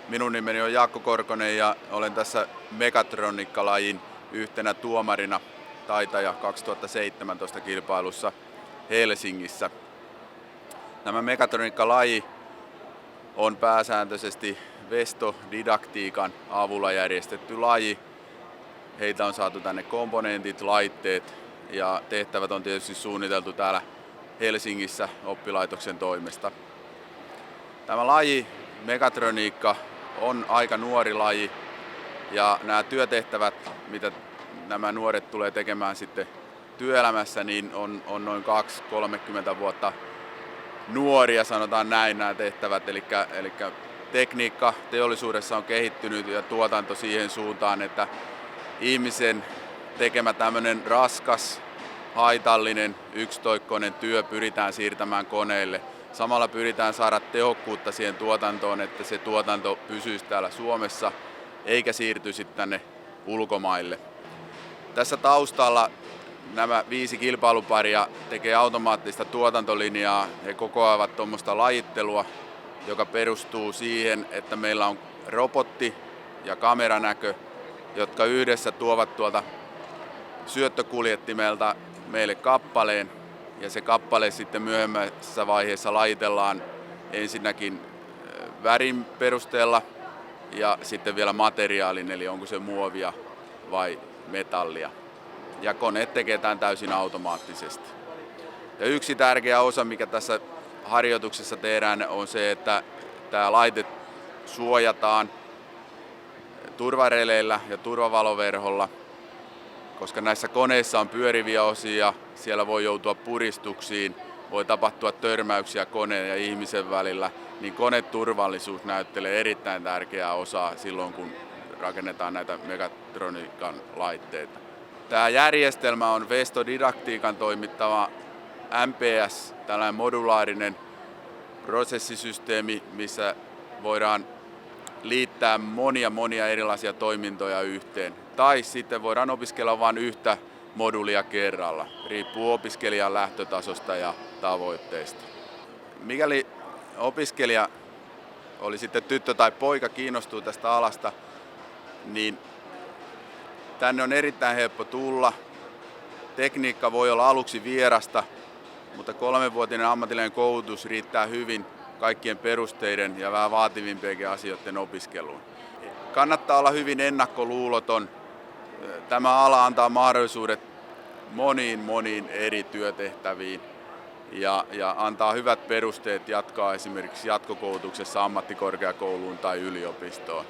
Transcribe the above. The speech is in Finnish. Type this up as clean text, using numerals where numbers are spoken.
Minun nimeni on Jaakko Korkonen ja olen tässä Megatroniikka-lajin yhtenä tuomarina taitaja 2017 kilpailussa Helsingissä. Tämä Megatroniikka-laji on pääsääntöisesti vestodidaktiikan avulla järjestetty laji. Heitä on saatu tänne komponentit, laitteet ja tehtävät on tietysti suunniteltu täällä Helsingissä oppilaitoksen toimesta. Tämä laji, Megatroniikka, on aika nuori laji ja nämä työtehtävät, mitä nämä nuoret tulee tekemään sitten työelämässä, niin on noin 2-30 vuotta nuoria, sanotaan näin, nämä tehtävät. Eli tekniikka teollisuudessa on kehittynyt ja tuotanto siihen suuntaan, että ihmisen tekemä tämmöinen raskas, haitallinen, yksitoikkoinen työ pyritään siirtämään koneille. Samalla pyritään saada tehokkuutta siihen tuotantoon, että se tuotanto pysyisi täällä Suomessa eikä siirtyisi tänne ulkomaille. Tässä taustalla nämä 5 kilpailuparia tekee automaattista tuotantolinjaa. He kokoavat tuommoista lajittelua, joka perustuu siihen, että meillä on robotti ja kameranäkö, jotka yhdessä tuovat tuolta syöttökuljettimelta meille kappaleen. Ja se kappale sitten myöhemmässä vaiheessa lajitellaan ensinnäkin värin perusteella ja sitten vielä materiaalin, eli onko se muovia vai metallia. Ja koneet tekee tämän täysin automaattisesti. Ja yksi tärkeä osa, mikä tässä harjoituksessa tehdään, on se, että tämä laite suojataan turvareleillä ja turvavaloverholla, koska näissä koneissa on pyöriviä osia, siellä voi joutua puristuksiin, voi tapahtua törmäyksiä koneen ja ihmisen välillä, niin koneturvallisuus näyttelee erittäin tärkeää osaa silloin, kun rakennetaan näitä Megatroniikan laitteita. Tämä järjestelmä on vestodidaktiikan toimittava MPS, tällainen modulaarinen prosessisysteemi, missä voidaan liittää monia erilaisia toimintoja yhteen. Tai sitten voidaan opiskella vain yhtä moduulia kerralla. Riippuu opiskelijan lähtötasosta ja tavoitteista. Mikäli opiskelija, oli sitten tyttö tai poika, kiinnostuu tästä alasta, niin tänne on erittäin helppo tulla. Tekniikka voi olla aluksi vierasta, mutta 3-vuotinen ammatillinen koulutus riittää hyvin kaikkien perusteiden ja vähän vaativimpienkin asioiden opiskeluun. Kannattaa olla hyvin ennakkoluuloton. Tämä ala antaa mahdollisuudet moniin eri työtehtäviin ja antaa hyvät perusteet jatkaa esimerkiksi jatkokoulutuksessa ammattikorkeakouluun tai yliopistoon.